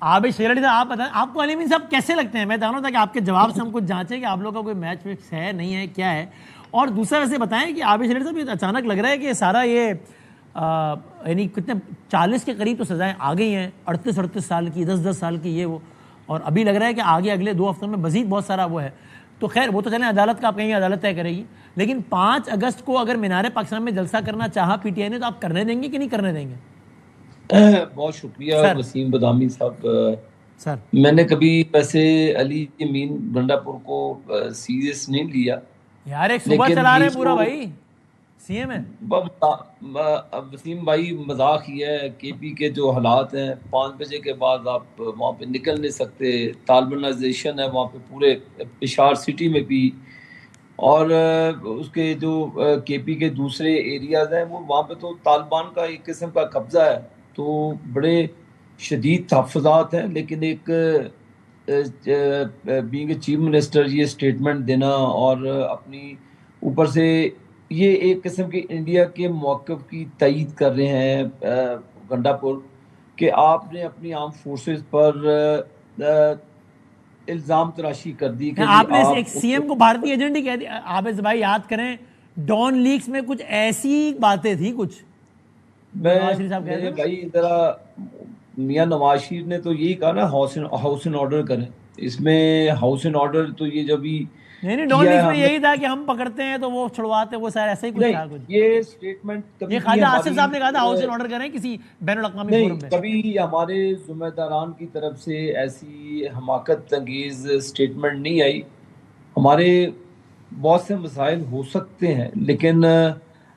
आबिद शेर साहब, आप बताएं आपको अली अमीन साहब कैसे लगते हैं? मैं जानना था कि आपके जवाब से हम कुछ जांचें कि आप लोगों का कोई मैच फिक्स है नहीं है क्या है। और दूसरा वैसे बताएं कि आबिद शेर साहब, ये अचानक लग रहा है कि सारा ये यानी कितने 40 के करीब तो सजाएं आ गई हैं, 38 साल की, 10 साल की, ये वो, और अभी लग रहा है कि आगे अगले 2 हफ्तों में मजीद बहुत सारा वो है। तो खैर वो तो चलें, अदालत का आप कहेंगे अदालत तय करेगी, लेकिन 5 अगस्त को अगर मीनार पाकिस्तान में जलसा करना चाहा पीटीआई ने तो आप करने देंगे कि नहीं करने देंगे? बहुत शुक्रिया सर वसीम बदामी साहब। सर मैंने कभी वैसे अली अमीन गंडापुर को सीरियस नहीं लिया, यार एक सुबह लेकिन चला ये रहे हैं पूरा जो भाई, सीएम है। वसीम भाई मजाक ही है। केपी के जो हालात हैं, 5 बजे के बाद आप वहाँ पे निकल नहीं सकते, तालिबानाइजेशन है वहाँ पे पूरे पेशावर सिटी में भी, और उसके जो केपी के दूसरे एरियाज हैं वो वहाँ पे तो तालिबान का एक किस्म का कब्जा है। तो बड़े शदीद तहफ़्फ़ुज़ात हैं, लेकिन एक बीइंग चीफ मिनिस्टर ये स्टेटमेंट देना और अपनी ऊपर से ये एक किस्म के इंडिया के मौक़िफ़ की तईद कर रहे हैं गंडापुर, कि आपने अपनी आर्म फोर्सेस पर इल्ज़ाम तराशी कर दी कि जी आपने एक आप सीएम को भारतीय एजेंट ही कह दिया। आबिद भाई याद करें, डॉन लीक्स में कुछ ऐसी बातें थी, कुछ नवाज शरीफ साहब कह मेरे रहे थे। भाई इधर मियां नवाज शरीफ ने तो यही कहा ना, हाउस एंड ऑर्डर करें। इसमें हाउस एंड ऑर्डर तो ये जब भी नहीं नहीं, डॉन किया है लीक्स में हमने, यही था कि हम पकड़ते हैं तो वो छुड़वाते, वो शायद ऐसा ही कुछ नहीं था कुछ। ये स्टेटमेंट ये कभी भी ख्वाजा आसिफ हमारी साहब ने कहा था हाउस एंड ऑर्डर करें किसी बैनुल अक़वामी नहीं, फोरम पे। कभी हमारे जुम्मेदारान की तरफ से ऐसी हमाकत अंगेज स्टेटमेंट नहीं आई। हमारे बहुत से मसाइल हो सकते हैं, लेकिन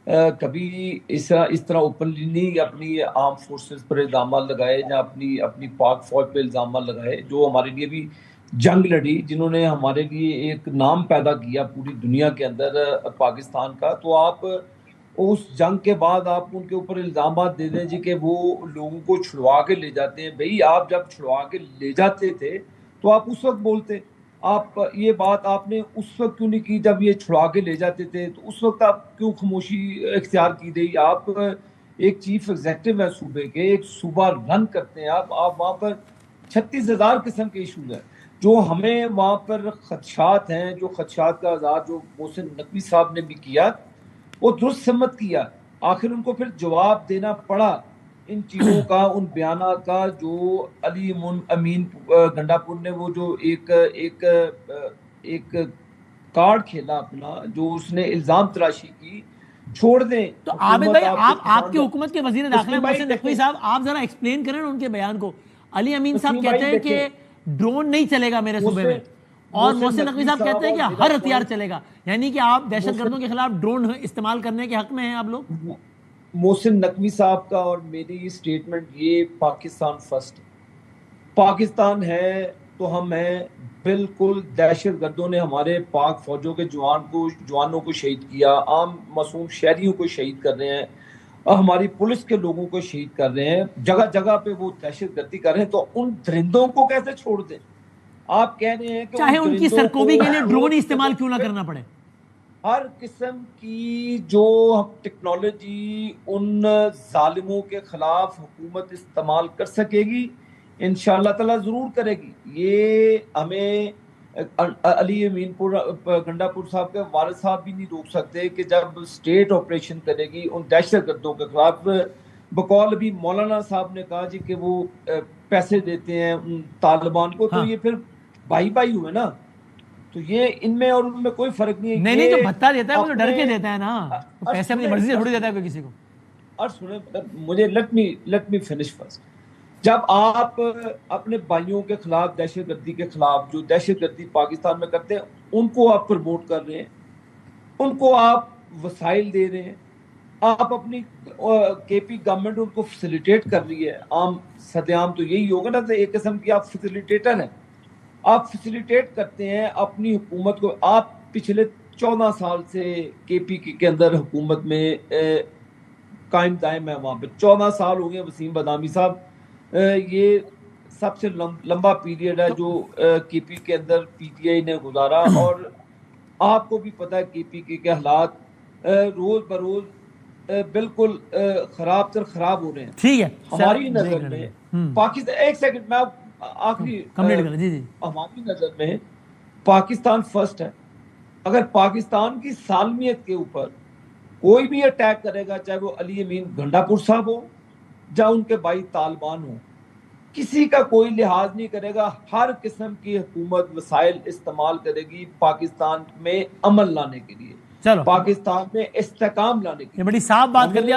कभी इस तरह ओपनली नहीं अपनी आर्म फोर्सेस पर इल्ज़ाम लगाए या अपनी अपनी पाक फौज पर इल्ज़ाम लगाए, जो हमारे लिए भी जंग लड़ी, जिन्होंने हमारे लिए एक नाम पैदा किया पूरी दुनिया के अंदर पाकिस्तान का। तो आप उस जंग के बाद आप उनके ऊपर इल्ज़ाम दे दें जी कि वो लोगों को छुड़वा के ले जाते हैं। भाई आप जब छुड़वा के ले जाते थे तो आप उस वक्त बोलते। आप ये बात आपने उस वक्त क्यों नहीं की जब ये छुड़ा के ले जाते थे? तो उस वक्त आप क्यों खामोशी इख्तियार की गई? आप एक चीफ एग्जेक्टिव है सूबे के, एक सूबा रन करते हैं आप वहाँ पर 36,000 किस्म के इशूज हैं जो हमें वहाँ पर खदशात हैं, जो खदशात का आज़ाद जो मोहसिन नकवी साहब ने भी किया वो दुरुस्त सम्मत किया। आखिर उनको फिर जवाब देना पड़ा इन चीज़ों का, उन बयानात का, जो अली अमीन गंडापुर ने वो जो एक एक एक कार्ड खेला अपना, जो उसने इल्ज़ाम तराशी की। छोड़ दें तो आबिद हुकूमत, भाई, आपके आपकी हुकूमत के वजीर दाखिला मुस्लिम भाई मोहसिन नकवी देखें, साहब, आप जरा एक्सप्लेन करें ना उनके बयान को। अली अमीन साहब मुस्लिम कहते भाई हैं देखें, कि ड्रोन नहीं चलेगा मेरे सूबे में, और मोहसिन नकवी साहब कहते हैं कि और मेरा हर हथियार पॉइंट, चलेगा, यानी कि आप दहशतगर्दों के खिलाफ ड्रोन इस्तेमाल करने के हक में हैं आप लोग। मोहसिन नकवी साहब का और मेरी स्टेटमेंट ये पाकिस्तान फर्स्ट। पाकिस्तान है तो हम हैं। बिल्कुल दहशत गर्दों ने हमारे पाक फौजों के जवानों को शहीद किया, आम मासूम शहरियों को शहीद कर रहे हैं, और हमारी पुलिस के लोगों को शहीद कर रहे हैं, जगह जगह पे वो दहशत गर्दी कर रहे हैं। तो उन दरिंदों को कैसे छोड़ दें? आप कह रहे हैं कि चाहे उन उनकी दरिंदों सरकोबी के लिए को ड्रोन ही इस्तेमाल क्यों ना करना पड़े। हर किस्म की जो टेक्नोलॉजी उन जालिमों के खिलाफ हुकूमत इस्तेमाल कर सकेगी, इंशाअल्लाह ताला जरूर करेगी। ये हमें अली अमीनपुर गंडापुर साहब के वालिद साहब भी नहीं रोक सकते कि जब स्टेट ऑपरेशन करेगी उन दहशत गर्दों के खिलाफ। बकौल अभी मौलाना साहब ने कहा जी कि वो पैसे देते हैं उन तालिबान को, तो हाँ। ये फिर भाई भाई हुए ना। तो ये इनमें और उनमें कोई फर्क नहीं है। नहीं नहीं, जो भत्ता देता है वो तो डर के देता है ना, तो पैसे अपनी मर्जी से थोड़ी देता है कोई किसी को। और सुने, मुझे लेट मी फिनिश फर्स्ट। जब आप अपने भाइयों के खिलाफ दहशतगर्दी के खिलाफ जो दहशतगर्दी पाकिस्तान में करते हैं उनको आप प्रमोट कर रहे हैं, उनको आप वसाइल दे रहे हैं, आप अपनी केपी गवर्नमेंट उनको फैसिलिटेट कर रही है। आम सदेआम तो यही होगा ना, तो एक किस्म की आप फैसिलिटेटर हैं, आप फैसिलिटेट करते हैं अपनी हुकूमत को। आप पिछले 14 साल से केपी के अंदर हुकूमत में कायम दायम है, वहाँ पे 14 साल हो गए वसीम बदामी साहब। ये सबसे लंबा पीरियड है जो केपी के अंदर पीटीआई ने गुजारा, और आपको भी पता है केपी के हालात रोज बरोज बिल्कुल खराब हो रहे हैं। ठीक है हमारी नजर में पाकिस्तान, एक सेकंड, मैं आखिरी कंप्लीट करें जी जी। हमारी नजर में पाकिस्तान फर्स्ट है। अगर पाकिस्तान की सालमियत के ऊपर कोई भी अटैक करेगा, चाहे वो अली अमीन गंडापुर साहब हो या उनके भाई तालिबान हो, किसी का कोई लिहाज नहीं करेगा। हर किस्म की हुकूमत वसाइल इस्तेमाल करेगी पाकिस्तान में अमन लाने के लिए, चलो पाकिस्तान में इस्तेकाम लाने के ये लिए। बड़ी साफ बात कर दी हमें आपने।